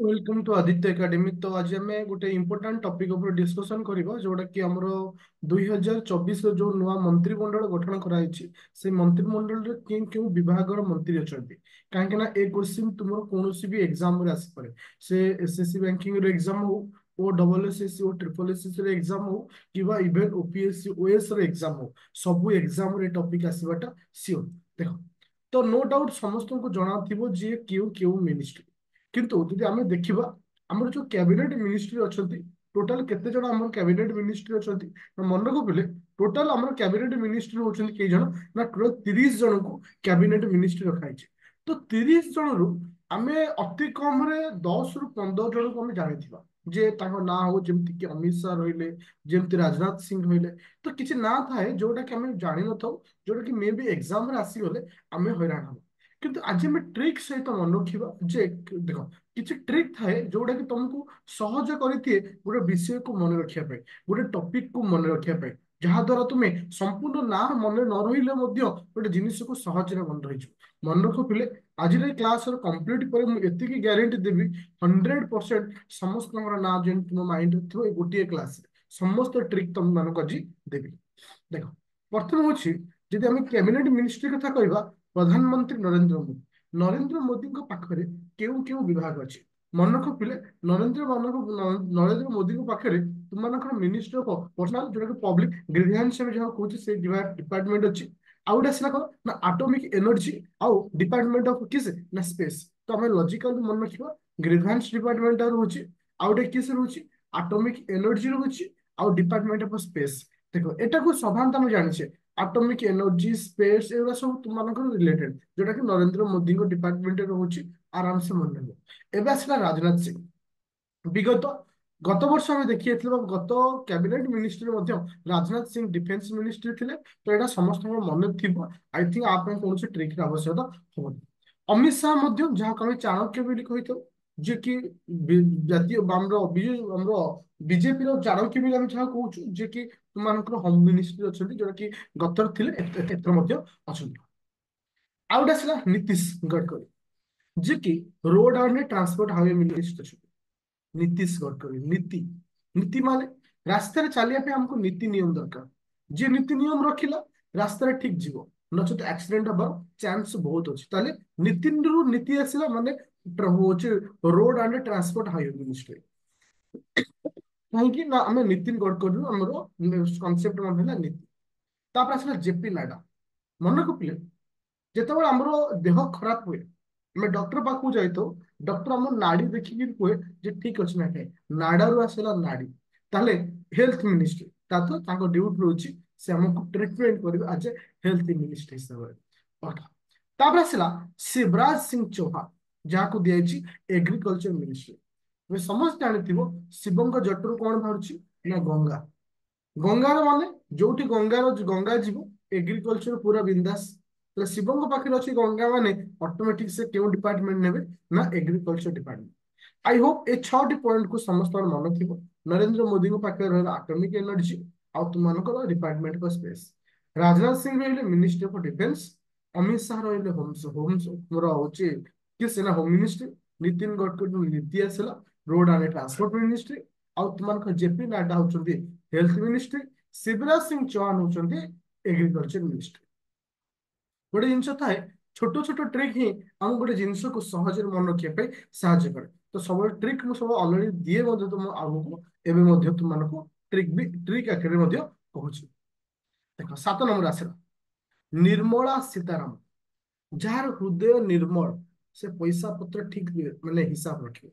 Welcome to Aditya academy. तो आज आम गोटे इंपोर्टाट टॉपिक ऊपर डिस्कशन करबा जोटा कि हमर 2024 जो नुआ मंत्रिमंडल गठन कराई से मंत्रिमंडल रे क्यों विभाग मंत्री अच्छा कहीं ए क्वेश्चन तुम कौन भी एग्जाम रे आसी पारे। से एसएससी बैंकिंग एग्जाम हो ओ डबल एसएससी ओ ट्रिपल एसएससी एग्जाम हो कि इवन ओपीएससी ओएस एग्जाम हो सब एग्जाम रे टॉपिक आसवाटा सियोर। देख तो नो डाउट समस्त को जना थी जे क्यों क्यों मिनिस्ट्री किंतु जदि आम देखा आम जो कैबिनेट मिनिस्ट्री अच्छा टोटाल केते जन आम कैबिनेट मिनिस्ट्री अच्छा मन रखिले टोटाल आम कैबिनेट मिनिस्ट्री होती कई जन ना टोटाल 30 जन को कैबिनेट मिनिस्ट्री रखाई। तो 30 जन रु आम अति कम 10 ରୁ 15 जन को आम जानी जे ना हो जमती कि अमित शाह रहिले जमती राजनाथ सिंह रहिले। तो किसी ना थाए जोटा कि आम जानी न था जोटा कि मे भी एग्जाम आसीगले आम हैरान हम। किंतु आज आम ट्रिक सहित मन रखा जे देख किसी ट्रिक थाए जोटा कि तुमको सहज करते गोटे विषय को मन रखा गोटे टॉपिक को मन रखा जहाद्वारा तुम्हें संपूर्ण ना मन न रही गोटे जिनिस को सहज मन रही मन रख पिले। आज क्लास कंप्लीट पर मुझे ग्यारंटी देवी 100% समस्त ना जेन तुम माइंड थो गोटे क्लास समस्त ट्रिक तुम मानक आज देवी। देख प्रथम हूँ जदि आम कैबिनेट मिनिस्ट्री कथा कहवा प्रधानमंत्री नरेंद्र मोदी पाखरे केउ केउ विभाग अच्छी मन रख पिले। नरेंद्र मोदी पाखे तुम मिनिस्ट्री ऑफ पर्सनल जोटा कि पब्लिक ग्रीवियंस जहाँ कहूँ से डिपार्टमेंट अच्छी आउ गोटे आसला कौन ना आटोमिक एनर्जी आउ डिपार्टमेंट ऑफ किस ना स्पेस। तो आम लॉजिकल मन रखा ग्रीवियंस डिपार्टमेंट रोचे आउ गोटे किस रोचे आटोमिक एनर्जी रोचे आउ डिपार्टमेंट ऑफ स्पेस। देखो एटा को साधारणतः आम जाने आटोमिक एनर्जी स्पेस एगुड़ा सब तुम रिलेटेड जोटा कि नरेंद्र मोदी डिपार्टमेंट रोचे आराम से मन रहा। एवं आसला राजनाथ सिंह विगत गत वर्ष आम देखिए गत cabinet ministry Rajnath Singh defence ministry थे। तो यहाँ समस्त मन थी आई थिंक आप कौन ट्रिक आवश्यकता हम। अमित शाह जहाँ कमी चाणक्य बोली कही था जे कि जातीय बीजेपी चाणक्य भी आम जहाँ कहूँ जे कि तुम होम मिनिस्ट्री अच्छा जोटा कि गतर थे अच्छा। आउ गोटे आसला नीतीश गडकरी जे कि road and transport highway minister अच्छा। नीतीश गडकरी नीति नीति माने रास्तार चलिया हमको नीति नियम दरकार जी नीति नियम रखिला रास्तार ठीक जीव नचेत एक्सीडेंट हबार चांस बहुत अच्छी ताले नीतिन रु नीति आसला माने road and transport highway ministry कहीं ना आम नितिन गडकरी आमर कनसेप्ट मन है नीति। तापर आसला जेपी नाडा मन रखिले जिते आमर देह खराब हुए आम डॉक्टर पाखु जाई डॉक्टर आम नाड़ी देखिकी कहे जे ठीक अच्छे ना कहीं नाड़ारू आसला नाड़ी ताले हेल्थ मिनिस्ट्री ड्यूटी रोचे से आमको ट्रिटमेंट कर आज ए हेल्थ मिनिस्ट्री हिसाब से। तापर आसला शिवराज सिंह चौहान जहाँ को दिखाई एग्रीकल्चर मिनिस्ट्री। तुम्हें समस्त जानी शिवंक जटरू कौन बाहर ना गंगा गंगार माने जो गंगा जीव एग्रीकल्चर पूरा बिंदास। तो शिवंक पाखे अच्छी गंगा माने ऑटोमेटिक से क्यों डिपार्टमेंट नेबे ना एग्रीकल्चर डिपार्टमेंट। आई होप ए 6टी पॉइंट को समस्त मन थी नरेंद्र मोदी पाखे रहा आटोमिक एनर्जी आउ तुम department of space Rajnath Singh रही ministry of defence Amit Shah रही होम होम मोर हूँ कि सेना होम मिनिस्ट्री नितिन गडकरी नीति आसला रोड एंड ट्रांसपोर्ट मिनिस्ट्री आउ तुम जेपी नाडा होती हेल्थ मिनिस्ट्री शिवराज सिंह चौहान होती एग्रीकल्चर मिनिस्ट्री। गोटे जिनस थाए छोट छोट ट्रिक ही आम गोटे जिनस को सहज मन रखा साहय करे। तो सब ट्रिक मुझे सब अलरेडी दिए तुम आगू एवं तुमको ट्रिक भी ट्रिक आखिर कहूँ। देख 7 नंबर आसला निर्मला सीताराम जार हृदय निर्मल से पैसा पत्र ठीक माने हिसाब रखे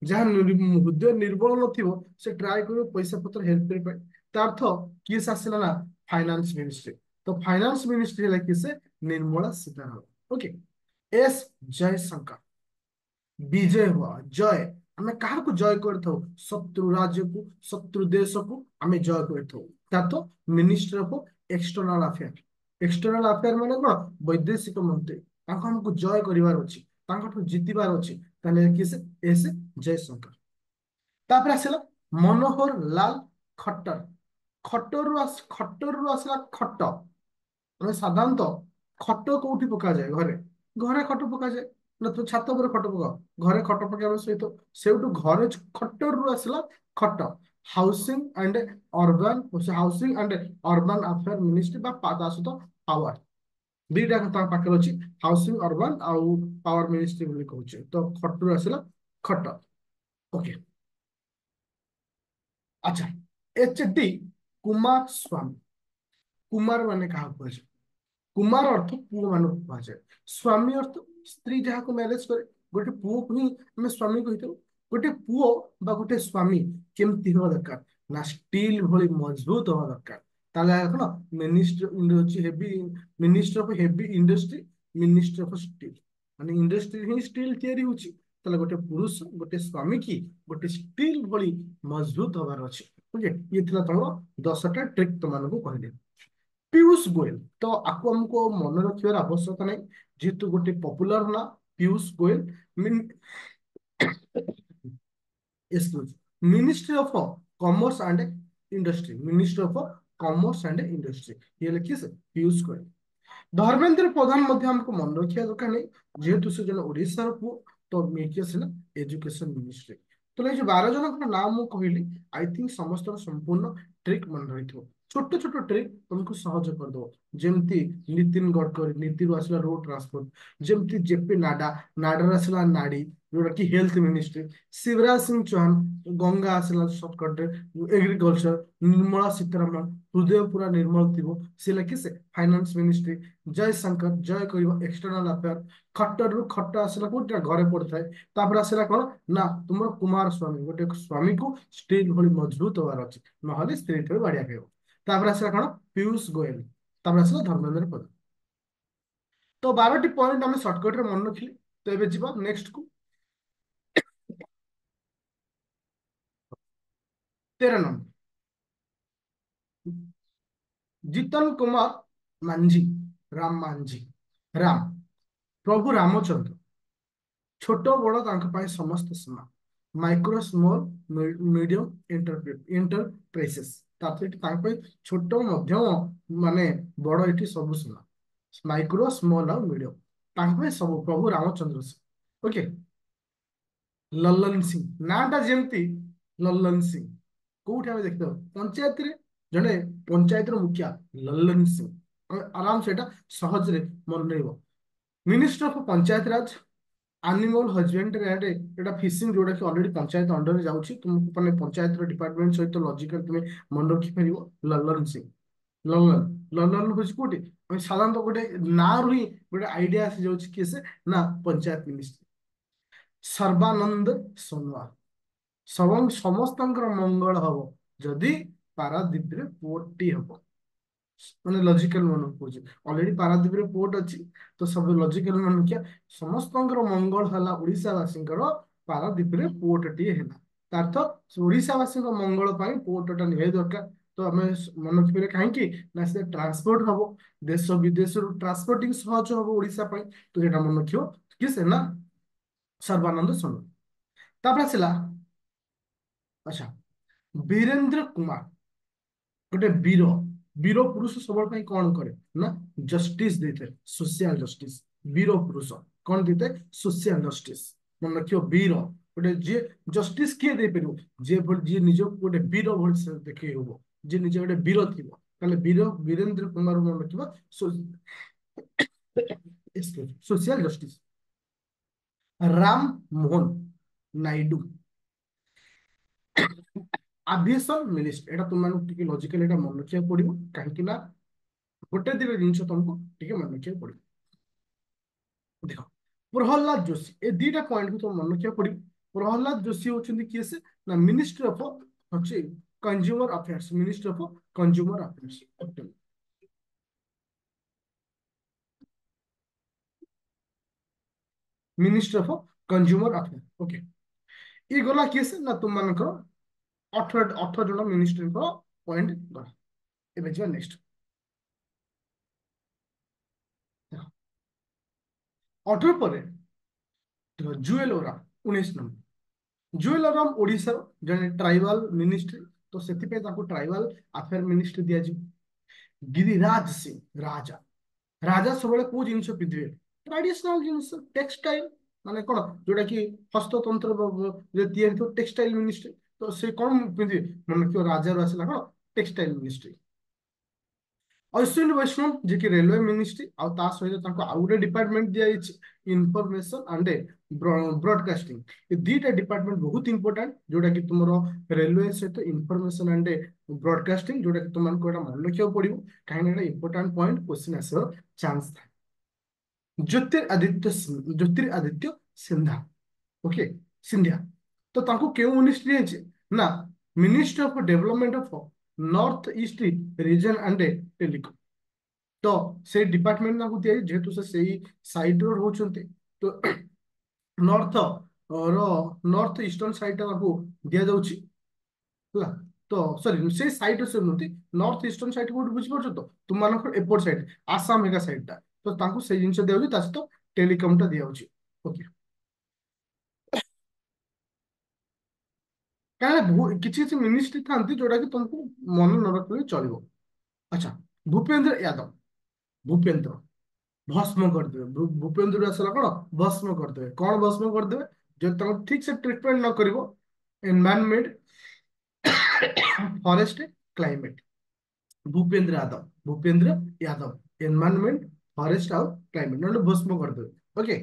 जहाँ हृदय निर्बल नथिबो से ट्राए करियो पैसा पत्र हेल्प कर पाए। अर्थ किस आसला ना फाइनेंस मिनिस्ट्री। तो फाइनेंस मिनिस्ट्री है किस निर्मला सीतारामन। ओके एस जयशंकर विजय हुआ जय आम क्या जय कर शत्रु राज्य को शत्रु देश को आम जय कर तो minister of external affair external affair माने कौन वैदेशिक मंत्री हमको जय करार अच्छी जितबार अच्छी किस एस जयशंकर। तापर आसला मनोहर लाल खट्टर खट्टर आसला खट साधारणतः खट कौटी पक जाए घरे घरे खट पक जाए ନା ତୁ ଛାତ ଉପରେ ଖଟ ପକାଅ, ଘରେ ଖଟ ପକେଇବା ସହିତ ସେଇଠୁ ଘରେ ଖଟରୁ ଆସିଲା ଖଟ। Housing and urban housing and urban affair ministry ବା ତା ସହିତ ପାୱାର, ଦୁଇଟା ତାଙ୍କ ପାଖରେ ଅଛି, ହାଉସିଂ ଅର୍ବାନ ଆଉ ପାୱାର ମିନିଷ୍ଟ୍ରି ବୋଲି କହୁଛେ। ତ ଖଟରୁ ଆସିଲା ଖଟ। ଓକେ, ଆଚ୍ଛା। ଏଚ ଡି କୁମାର ସ୍ୱାମୀ। କୁମାର ମାନେ କାହାକୁ କୁହାଯାଏ? କୁମାର ଅର୍ଥ ପୁଅ ମାନଙ୍କୁ କୁହାଯାଏ। ସ୍ୱାମୀ ଅର୍ଥ ସ୍ତ୍ରୀ ଯାହାକୁ ମ୍ୟାରେଜ କରେ, ଗୋଟେ ପୁଅକୁ ହିଁ ଆମେ ସ୍ୱାମୀ କହିଥାଉ। ଗୋଟେ ପୁଅ ବା ଗୋଟେ ସ୍ୱାମୀ କେମିତି ହବା ଦରକାର? ନା ଷ୍ଟିଲ ଭଳି ମଜବୁତ ହବା ଦରକାର। ତାହେଲେ କଣ? ମିନିଷ୍ଟ୍ରି ହଉଛି heavy, ministry of heavy industry, ministry of steel, ମାନେ ଇଣ୍ଡଷ୍ଟ୍ରି ହିଁ ଷ୍ଟିଲ ତିଆରି ହଉଛି। ତାହେଲେ ଗୋଟେ ପୁରୁଷ ଗୋଟେ ସ୍ୱାମୀ କି ଗୋଟେ ଷ୍ଟିଲ ଭଳି ମଜବୁତ ହବାର ଅଛି। ଓକେ, ଇଏ ଥିଲା ତମର 10ଟା ଟ୍ରିକ୍ ତମାନଙ୍କୁ କହିଲେ। ପୀयूष गोयल, तो आपको हमको मन रखिବାର ଆବଶ୍ୟକତା ନାହିଁ, ଯେହେତୁ ଗୋଟେ ପପୁଲାର ନା Piyush Goyal. Ministry of commerce and industry, ministry of commerce and industry, ये लिखिए से पीयूष गोयल। धर्मेंद्र प्रधान मध्य हमको मन रखिया दरकार नहीं, जेहेतु से जन ओडिशा पुओ, तो मेकी आसिला एजुकेशन मिनिस्ट्री। तो ये जो 12 जन नाम मु कहली, आई थिंक समस्त संपूर्ण ट्रिक मन रही, छोट छोट ट्रिक तुमको सहज कर दो। जेमती नितिन गडकरी, नीति रू आसला रोड ट्रांसपोर्ट। जेमती जेपी नाडा, नाडा आसला नाड़ी, जोटा कि हेल्थ मिनिस्ट्री। शिवराज सिंह चौहान, गंगा आसला सर्टकट एग्रीकल्चर। निर्मला सीतारमण, हृदय पूरा निर्मल थी, सी लखी से फाइनेंस मिनिस्ट्री। जयशंकर, जय कह एक्सटर्नाल अफेयर। खट्टर रु खट्ट आसला कोटा घरे पड़ता है। तापर आसला कौन ना तुम कुमार स्वामी, गोटे स्वामी को स्टील भली मजबूत हबार अच्छे, ना स्त्री थे बाड़िया खाइब। तापर आसला कौन? पीयूष गोयल। तापर आसला धर्मेंद्र प्रधान। तो 12टी पॉइंट आम सर्टकट रे मन रखिले। तो एबे जीवा नेक्स्ट को, 13 नंबर, जीतन कुमार मांझी, राम मांझी। राम प्रभु रामचंद्र, छोट बड़ समस्त समान। माइक्रो स्मॉल मीडियम एंटरप्राइजेस, छोट मध्यम माने बड़ ये सब समान। माइक्रो स्मॉल और मीडियम सब प्रभु रामचंद्र से। ओके, लल्लन सिंह नाटा जमती, लल्लन सिंह कोठी आम देखते पंचायत रे, जड़े पंचायत मुखिया लल्लन सिंह, आराम से सहज मन रही। Minister of panchayat Raj, animal husbandry and Etah fishing, जोटा कि ऑलरेडी पंचायत अंडर रे जाउछि, तुमको माने पंचायत रो डिपार्टमेंट सहित लॉजिकल तुम मन रखि परिबो लल्लन सिंह। लल्लन, लल्लन होछि कोठी साधारण गोटे ना रु ही गोटे आइडिया आसी जाउछि कि से ना पंचायत मिनिस्टर। सर्बानंद सोनवाल, सब समस्त मंगल हम जदि पारादीप रे पोर्टी हम, मैंने लॉजिकल मन कହୁଛି ऑलरेडी पारादीप रे पोर्ट अच्छी, तो सब लॉजिकल मन क्या समस्त मंगल हला ओडिशावासींकर पारादीप रे पोर्ट टी है। अर्थ ओडिशावासी मंगल पाई पोर्टटा निहाय दरकार। तो आम मन रखिपारे कहीं ना से ट्रांसपोर्ट हम, देश विदेश ट्रांसपोर्टिंग सहज हम ओडिशा पाई। तो ये मन रखियो कि से ना सर्बानंद सोनोवाल। तापर आसला, अच्छा, वीरेंद्र कुमार, गोटे वीर, वीर पुरुष सब कौन करे ना जस्टिस देते, सोशल जस्टिस। वीर पुरुष कौन देते? Social justice. मन रखियो वीर गोटे जी जस्टिस किए दे पार, जी निज गोटे वीर भाई देखे हो, जी निजे गोटे वीर थी, वीर वीरेंद्र कुमार मन रखिए social justice. Ram Mohan Naidu, aviation minister. एटा तुम लॉजिकल मन रखा पड़ो, कहीं गोटे दिन जिन तुमको मन रखा पड़ो। देख, प्रहलाद जोशी, ये दुटा पॉइंट को तुम मन रखा पड़ो। प्रहलाद जोशी होती किए से ना मिनिस्ट्री ऑफ अच्छे consumer affairs, ministry of consumer affairs, ministry of consumer affair. Okay, ये गला किए से ना तुम मान 18 जन मिनिस्ट्री पॉइंट गला। एबे जा नेक्स्ट, 18 पर जुएल ओराम, 19 नंबर। जुएल ओराम ओडिशा जने ट्राइबल मिनिस्ट्री, तो से ट्राइबल अफेयर मिनिस्ट्री दिया। गिरिराज सिंह, राजा, राजा सब को जिन पिंधे ट्राडिशनल जिन टेक्सटाइल, ମାନେ କଣ ଯୋଉଟା କି ହସ୍ତତନ୍ତ୍ର ତିଆରି ଟେକ୍ସଟାଇଲ ମିନିଷ୍ଟ୍ରି। ତ ସେ କଣ ପିନ୍ଧିବେ ମନେ ରଖିବ ରାଜାରୁ ଆସିଲା କଣ ଟେକ୍ସଟାଇଲ ମିନିଷ୍ଟ୍ରି। ଅଶ୍ୱିନୀ ବୈଷ୍ଣବ ଯିଏକି ରେଲୱେ ମିନିଷ୍ଟ୍ରି ଆଉ ତା ସହିତ ତାଙ୍କୁ ଆଉ ଗୋଟେ ଡିପାର୍ଟମେଣ୍ଟ ଦିଆଯାଇଛି ଇନଫରମେସନ ଆଣ୍ଡ ବ୍ରଡକାଷ୍ଟିଂ। ଏ ଦିଟା ଡିପାର୍ଟମେଣ୍ଟ ବହୁତ ଇମ୍ପୋର୍ଟାଣ୍ଟ ଯୋଉଟା କି ତୁମର ରେଲୱେ ସହିତ ଇନଫରମେସନ ଆଣ୍ଡ ବ୍ରଡକାଷ୍ଟିଂ ଯୋଉଟା କି ତୁମକୁ ଏଇଟା ମନେ ରଖିବାକୁ ପଡିବ କାହିଁକି ନା ଇମ୍ପୋର୍ଟାଣ୍ଟ ପଏଣ୍ଟ କ୍ୱେଶ୍ଚିନ୍ ଆସିବାର ଚାନ୍ସ ଥାଏ। ଜ୍ୟୋତିରାଦିତ୍ୟ ସିନ୍ଧା ଓକେ ସିନ୍ଧିଆ ତ ତାଙ୍କୁ କେଉଁ ମିନିଷ୍ଟ୍ରି ହେଇଛି ନା ministry of development of north east region and telecom. ତ ସେଇ ଡିପାର୍ଟମେଣ୍ଟ ତାଙ୍କୁ ଦିଆଯାଇଛି ଯେହେତୁ ସେ ସେଇ ସାଇଡରେ ରହୁଛନ୍ତି ତ ନର୍ଥ ର ନର୍ଥ ଇଷ୍ଟର୍ନ ସାଇଡ ତାଙ୍କୁ ଦିଆଯାଉଛି ହେଲା। ତ ସରି ସେଇ ସାଇଡ ସେ ନୁହନ୍ତି ନର୍ଥ ଇଷ୍ଟର୍ନ ସାଇଡ କୋଉଠି ବୁଝିପାରୁଛ ତ ତୁମମାନଙ୍କର ଏପଟ ସାଇଡ ଆସାମ ଏକା ସାଇଡ ଟା ତ ତାଙ୍କୁ ସେଇ ଜିନିଷ ଦିଆଯାଉଛି ତା ସହିତ ଟେଲିକମ ଟା ଦିଆଯାଉଛି ଓକେ। କାହିଁକିନା କିଛି କିଛି ମିନିଷ୍ଟ୍ରି ଥାନ୍ତି ଯୋଉଟା କି ତମକୁ ମନେ ନ ରଖିଲେ ଚଳିବ। ଆଚ୍ଛା ଭୂପେନ୍ଦ୍ର ୟାଦବ ଭୂପେନ୍ଦ୍ର ଭସ୍ମ କରିଦେବେ ଭୂପେନ୍ଦ୍ର ଆସିଲା କଣ ଭସ୍ମ କରିଦେବେ କଣ ଭସ୍ମ କରିଦେବେ ଯଦି ତମେ ଠିକ ସେ ଟ୍ରିଟମେଣ୍ଟ ନ କରିବ environment forest climate. Bhupender Yadav environment forest ଆଉ କ୍ଲାଇମେଟ ନହେଲେ ଭସ୍ମ କରିଦେବେ ଓକେ।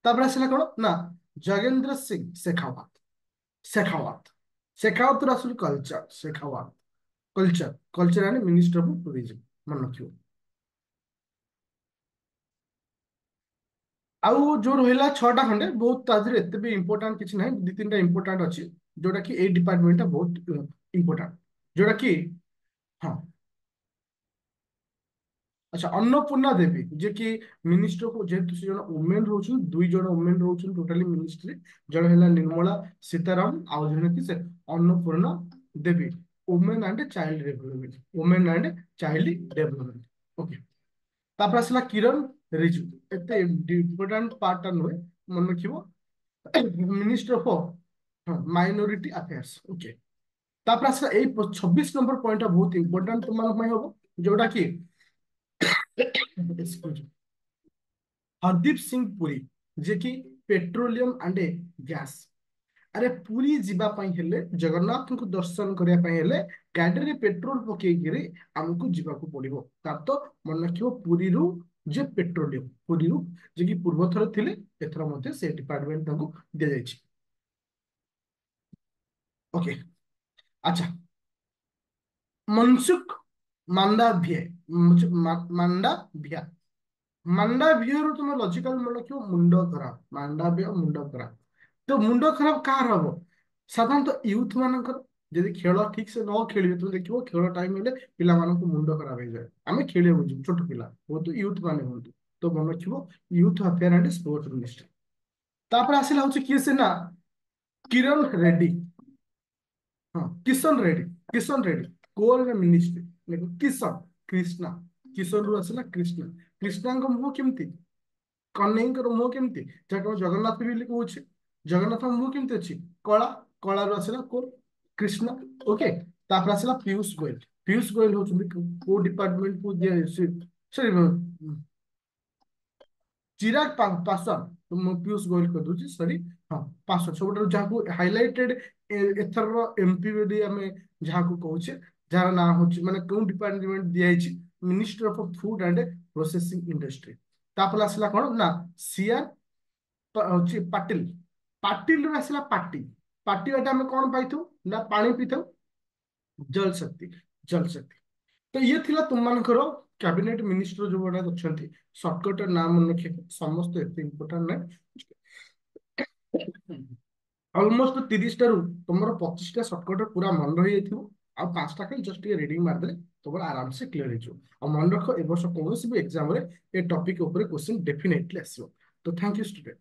ତାପରେ ଆସିଲା କଣ ନା ଜଗେନ୍ଦ୍ର ସିଂ शेखावत আসলে culture Shekhawat culture and minister of tourism मन रखियो। आउ जो रहिला छटा खंडे बहुत ताजरे एते भी इंपोर्टेंट किछि नहीं दि तीनटा इंपोर्टेंट अछि जोटा कि ए डिपार्टमेंट बहुत इंपोर्टेंट जोटा कि हाँ। अच्छा अन्नपूर्णा देवी जे कि मिनिस्टर को जेहेतु से जन वुमेन रोचन दुई जन वुमेन रोचन टोटली मिनिस्ट्री जन हैला निर्मला सीताराम आउ जन कि से Annapurna Devi women and child development okay. तापर आसला किरण रिजु एते इम्पोर्टेंट पार्ट नुहे मन रखिबो minister of minority affairs okay. तापर आसला ए 26 नंबर पॉइंट बहुत इंपोर्टेंट तुम मन होबो जोटा कि हरदीप सिंह पुरी जे कि पेट्रोलियम एंड गैस। अरे पुरी जीवा ପାଇଁ ହେଲେ ଜଗନ୍ନାଥଙ୍କୁ ଦର୍ଶନ କରିବା ପାଇଁ ହେଲେ ଗାଡିରେ ପେଟ୍ରୋଲ ପକେଇକିରି ଆମକୁ ଯିବାକୁ ପଡିବ ତାର ତ ମନେ ରଖିବ ପୁରୀରୁ ଯେ ପେଟ୍ରୋଲିୟମ ପୁରୀରୁ ଯେ କି ପୂର୍ବ ଥର ଥିଲେ ଏଥର ମଧ୍ୟ ସେ ଡିପାର୍ଟମେଣ୍ଟ ତାଙ୍କୁ ଦିଆଯାଇଛି ଓକେ। ଆଚ୍ଛା ମନସୁଖ ମାଣ୍ଡାଭିୟ ମାଣ୍ଡାଭିୟା ମାଣ୍ଡାଭିୟରୁ ତୁମେ ଲଜିକାଲ ମନେ ରଖିବ ମୁଣ୍ଡ ଖରାପ ମାଣ୍ଡାଭିୟ ମୁଣ୍ଡ ଖରାପ। ତ ମୁଣ୍ଡ ଖରାପ କାହାର ହବ ସାଧାରଣତଃ ୟୁଥ ମାନଙ୍କର ଯଦି ଖେଳ ଠିକ ସେ ନ ଖେଳିବେ ତୁମେ ଦେଖିବ ଖେଳ ଟାଇମ ହେଲେ ପିଲାମାନଙ୍କୁ ମୁଣ୍ଡ ଖରାପ ହେଇଯାଏ ଆମେ ଖେଳିବାକୁ ଯିବୁ ଛୋଟ ପିଲା ବହୁତ ୟୁଥ ମାନେ ହୁଅନ୍ତୁ ତ ମନେ ରଖିବ youth affair and sport ministry. ତାପରେ ଆସିଲା ହଉଛି କିଏ ସେ ନା କିରଣ ରେଡ୍ଡି ହଁ କିଶନ ରେଡ୍ଡି କୋର ମିନିଷ୍ଟ୍ରି ଦେଖ କିଶନ କ୍ରିଷ୍ଣା କିଶନ ରୁ ଆସିଲା କ୍ରିଷ୍ଣା କ୍ରିଷ୍ଣାଙ୍କ ମୁହଁ କେମିତି କହ୍ନେଇଙ୍କର ମୁହଁ କେମିତି ଯାହାକୁ ଆମେ ଜଗନ୍ନାଥ ବୋଲି କହୁଛେ ଜଗନ୍ନାଥଙ୍କ ମୁହଁ କେମିତି ଅଛି କଳା କଳାରୁ ଆସିଲା କୋ କୃଷ୍ଣ ଓକେ। ତାପରେ ଆସିଲା ପିୟୁଷ ଗୋଏଲ ହଉଛନ୍ତି କୋଉ ଡିପାର୍ଟମେଣ୍ଟ କୁ ଦିଆଯାଇଛି ସରି ପାସୱାନ ମୁଁ ପିୟୁଷ ଗୋଏଲ କହିଦଉଛି ସରି ହଁ ପାସୱାନ ସବୁଠାରୁ ଯାହାକୁ ହାଇଲାଇଟେଡ ଏଥରର ଏମପି ବୋଲି ଆମେ ଯାହାକୁ କହୁଛେ ଯାହାର ନାଁ ହଉଛି ମାନେ କୋଉ ଡିପାର୍ଟମେଣ୍ଟ ଦିଆଯାଇଛି ministry of food and processing industry. ତାପରେ ଆସିଲା କଣ ନା ସିଆର ହଉଛି ପାଟିଲ ପାଟିଲରୁ ଆସିଲା ପାଟି ପାଟି ବାଟେ ଆମେ କଣ ପାଇଥାଉ ନା ପାଣି ପିଇଥାଉ ଜଳଶକ୍ତି ଜଳଶକ୍ତି। ତ ଇଏ ଥିଲା ତୁମମାନଙ୍କର କ୍ୟାବିନେଟ ମିନିଷ୍ଟର ଯୋଉ ଗୁଡାକ ଅଛନ୍ତି ସର୍ଟକଟ ନାଁ ମନେ ରଖିବା ସମସ୍ତେ ଏତେ ଇମ୍ପୋର୍ଟାଣ୍ଟ ନାହିଁ ଅଲମୋଷ୍ଟ 30ଟାରୁ ତମର 25ଟା ସର୍ଟକଟ ପୁରା ମନେ ରହିଯାଇଥିବ ଆଉ 5ଟା ଖାଲି ଜଷ୍ଟ ଟିକେ ରିଡିଂ ମାରିଦେଲେ ତମର ଆରାମସେ କ୍ଲିୟର ହେଇଯିବ। ଆଉ ମନେ ରଖ ଏ ବର୍ଷ କୌଣସି ବି ଏକ୍ସାମରେ ଏ ଟପିକ ଉପରେ କ୍ୱେଶ୍ଚିନ୍ ଡେଫିନେଟଲି ଆସିବ। ତ ଥ୍ୟାଙ୍କ ୟୁ ଷ୍ଟୁଡେଣ୍ଟ।